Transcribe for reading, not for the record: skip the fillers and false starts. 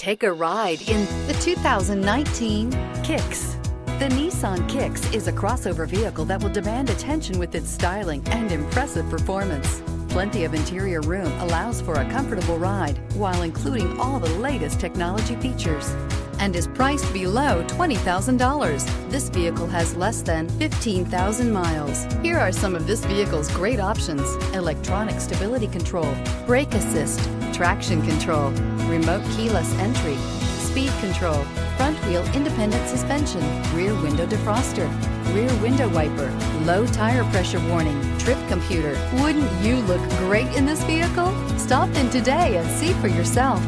Take a ride in the 2019 Kicks. The Nissan Kicks is a crossover vehicle that will demand attention with its styling and impressive performance. Plenty of interior room allows for a comfortable ride while including all the latest technology features and is priced below $20,000. This vehicle has less than 15,000 miles. Here are some of this vehicle's great options: electronic stability control, brake assist, traction control, remote keyless entry, speed control, front wheel independent suspension, rear window defroster, rear window wiper, low tire pressure warning, trip computer. Wouldn't you look great in this vehicle? Stop in today and see for yourself.